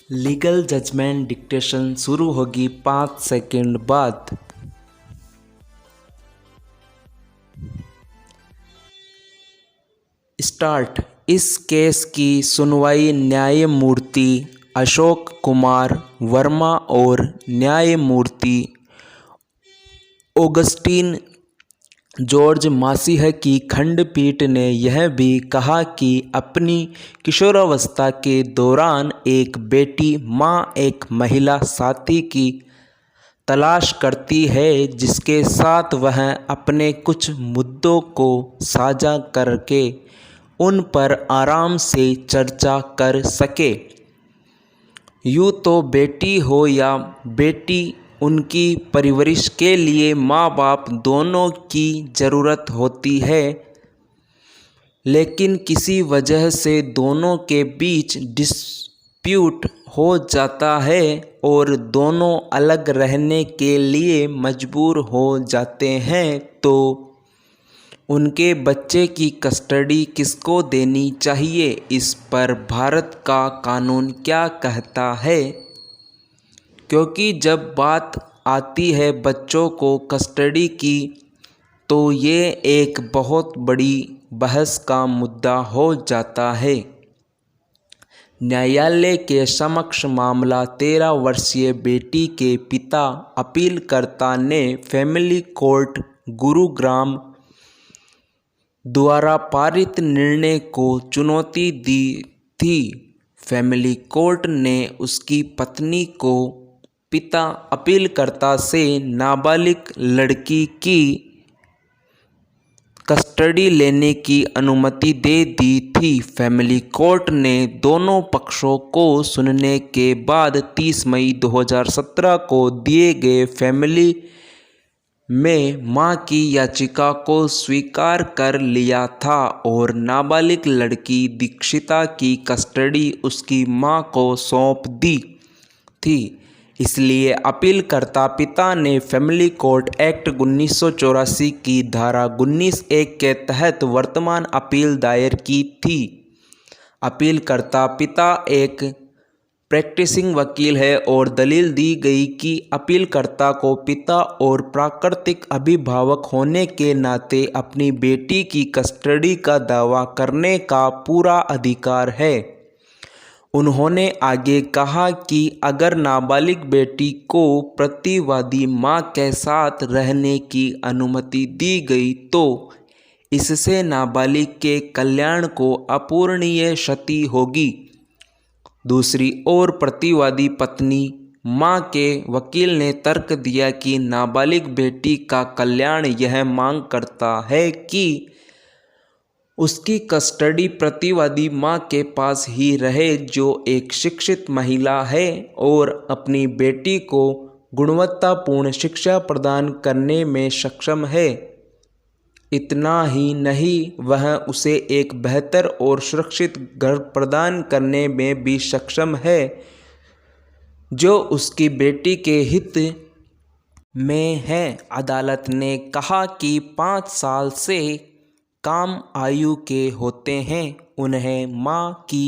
Legal judgement dictation शुरू होगी 5 second बाद। स्टार्ट। इस केस की सुनवाई न्यायमूर्ति अशोक कुमार वर्मा और न्यायमूर्ति ऑगस्टीन जॉर्ज मासिह की खंडपीठ ने यह भी कहा कि अपनी किशोरावस्था के दौरान एक बेटी मां एक महिला साथी की तलाश करती है जिसके साथ वह अपने कुछ मुद्दों को साझा करके उन पर आराम से चर्चा कर सके। यूँ तो बेटी हो या बेटी, उनकी परवरिश के लिए माँ बाप दोनों की ज़रूरत होती है, लेकिन किसी वजह से दोनों के बीच डिस्प्यूट हो जाता है और दोनों अलग रहने के लिए मजबूर हो जाते हैं, तो उनके बच्चे की कस्टडी किसको देनी चाहिए? इस पर भारत का कानून क्या कहता है? क्योंकि जब बात आती है बच्चों को कस्टडी की, तो ये एक बहुत बड़ी बहस का मुद्दा हो जाता है। न्यायालय के समक्ष मामला 13 वर्षीय बेटी के पिता अपीलकर्ता ने फैमिली कोर्ट गुरुग्राम द्वारा पारित निर्णय को चुनौती दी थी। फैमिली कोर्ट ने उसकी पत्नी को पिता अपीलकर्ता से नाबालिग लड़की की कस्टडी लेने की अनुमति दे दी थी। फैमिली कोर्ट ने दोनों पक्षों को सुनने के बाद 30 मई 2017 को दिए गए फैमिली में मां की याचिका को स्वीकार कर लिया था और नाबालिग लड़की दीक्षिता की कस्टडी उसकी मां को सौंप दी थी। इसलिए अपीलकर्ता पिता ने फैमिली कोर्ट एक्ट 1984 की धारा 19(1) के तहत वर्तमान अपील दायर की थी। अपीलकर्ता पिता एक प्रैक्टिसिंग वकील है और दलील दी गई कि अपीलकर्ता को पिता और प्राकृतिक अभिभावक होने के नाते अपनी बेटी की कस्टडी का दावा करने का पूरा अधिकार है। उन्होंने आगे कहा कि अगर नाबालिग बेटी को प्रतिवादी मां के साथ रहने की अनुमति दी गई तो इससे नाबालिग के कल्याण को अपूरणीय क्षति होगी। दूसरी ओर प्रतिवादी पत्नी मां के वकील ने तर्क दिया कि नाबालिग बेटी का कल्याण यह मांग करता है कि उसकी कस्टडी प्रतिवादी मां के पास ही रहे, जो एक शिक्षित महिला है और अपनी बेटी को गुणवत्तापूर्ण शिक्षा प्रदान करने में सक्षम है। इतना ही नहीं, वह उसे एक बेहतर और सुरक्षित घर प्रदान करने में भी सक्षम है, जो उसकी बेटी के हित में है। अदालत ने कहा कि 5 साल से कम आयु के होते हैं, उन्हें मां की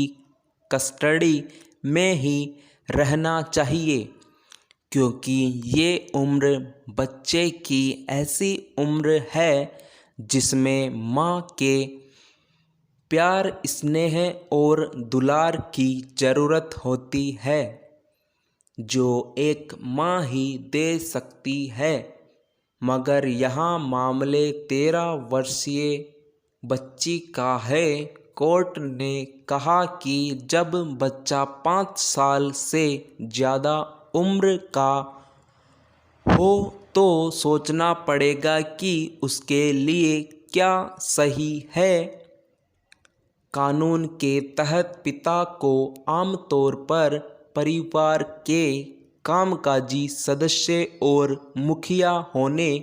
कस्टडी में ही रहना चाहिए, क्योंकि ये उम्र बच्चे की ऐसी उम्र है जिसमें मां के प्यार, स्नेह और दुलार की ज़रूरत होती है, जो एक मां ही दे सकती है। मगर यहाँ मामले 13 वर्षीय बच्ची का है। कोर्ट ने कहा कि जब बच्चा 5 साल से ज़्यादा उम्र का हो तो सोचना पड़ेगा कि उसके लिए क्या सही है। कानून के तहत पिता को आमतौर पर परिवार के कामकाजी सदस्य और मुखिया होने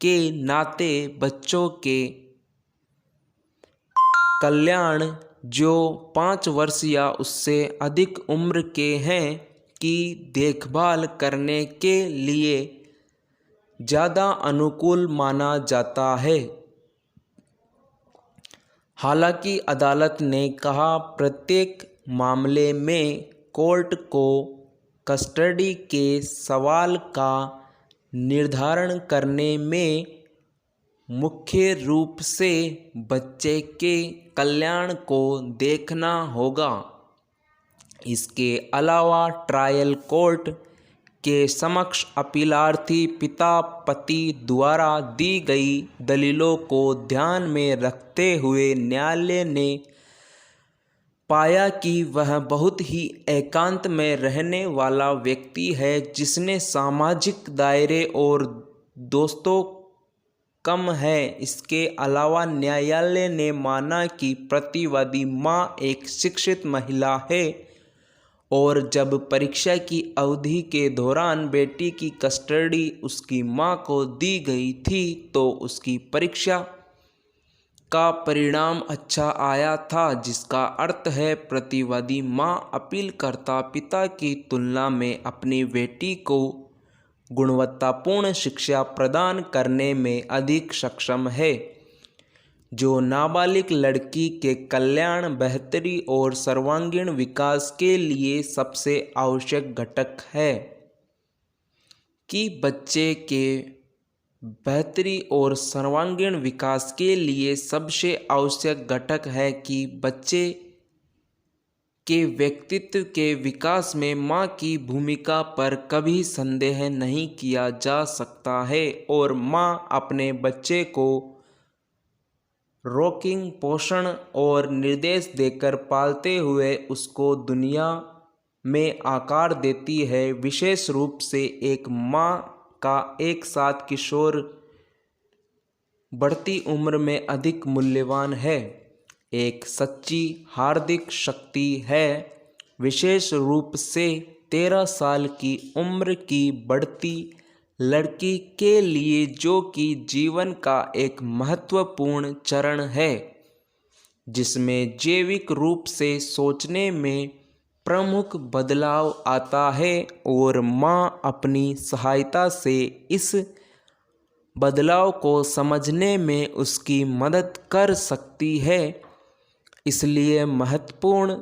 के नाते बच्चों के कल्याण, जो 5 वर्ष या उससे अधिक उम्र के हैं, की देखभाल करने के लिए ज़्यादा अनुकूल माना जाता है। हालांकि अदालत ने कहा, प्रत्येक मामले में कोर्ट को कस्टडी के सवाल का निर्धारण करने में मुख्य रूप से बच्चे के कल्याण को देखना होगा। इसके अलावा ट्रायल कोर्ट के समक्ष अपीलार्थी पिता पति द्वारा दी गई दलीलों को ध्यान में रखते हुए न्यायालय ने पाया कि वह बहुत ही एकांत में रहने वाला व्यक्ति है, जिसने सामाजिक दायरे और दोस्तों कम है। इसके अलावा न्यायालय ने माना कि प्रतिवादी मां एक शिक्षित महिला है और जब परीक्षा की अवधि के दौरान बेटी की कस्टडी उसकी मां को दी गई थी तो उसकी परीक्षा का परिणाम अच्छा आया था, जिसका अर्थ है प्रतिवादी मां अपीलकर्ता पिता की तुलना में अपनी बेटी को गुणवत्तापूर्ण शिक्षा प्रदान करने में अधिक सक्षम है, जो नाबालिग लड़की के कल्याण, बेहतरी और सर्वांगीण विकास के लिए सबसे आवश्यक घटक है। कि बच्चे के बेहतरी और सर्वांगीण विकास के लिए सबसे आवश्यक घटक है कि बच्चे के व्यक्तित्व के विकास में मां की भूमिका पर कभी संदेह नहीं किया जा सकता है और मां अपने बच्चे को रोकिंग, पोषण और निर्देश देकर पालते हुए उसको दुनिया में आकार देती है। विशेष रूप से एक मां का एक साथ किशोर बढ़ती उम्र में अधिक मूल्यवान है, एक सच्ची हार्दिक शक्ति है, विशेष रूप से 13 साल की उम्र की बढ़ती लड़की के लिए, जो कि जीवन का एक महत्वपूर्ण चरण है जिसमें जैविक रूप से सोचने में प्रमुख बदलाव आता है और मां अपनी सहायता से इस बदलाव को समझने में उसकी मदद कर सकती है। इसलिए महत्वपूर्ण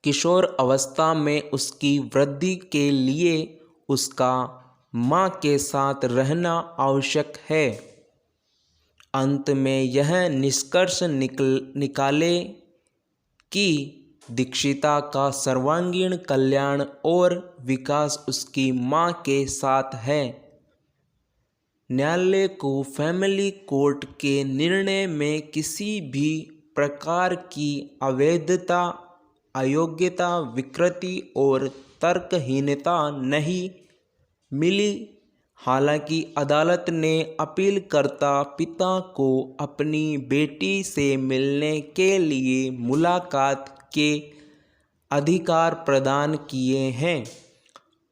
किशोर अवस्था में उसकी वृद्धि के लिए उसका मां के साथ रहना आवश्यक है। अंत में यह निष्कर्ष निकाले कि दीक्षिता का सर्वांगीण कल्याण और विकास उसकी मां के साथ है। न्यायालय को फैमिली कोर्ट के निर्णय में किसी भी प्रकार की अवैधता, अयोग्यता, विकृति और तर्कहीनता नहीं मिली। हालांकि अदालत ने अपीलकर्ता पिता को अपनी बेटी से मिलने के लिए मुलाकात के अधिकार प्रदान किए हैं।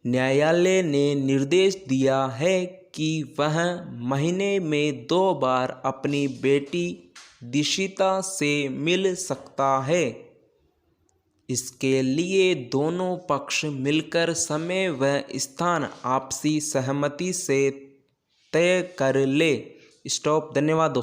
न्यायालय ने निर्देश दिया है कि वह महीने में 2 बार अपनी बेटी दीक्षिता से मिल सकता है। इसके लिए दोनों पक्ष मिलकर समय व स्थान आपसी सहमति से तय कर ले। स्टॉप। धन्यवाद दोस्तों।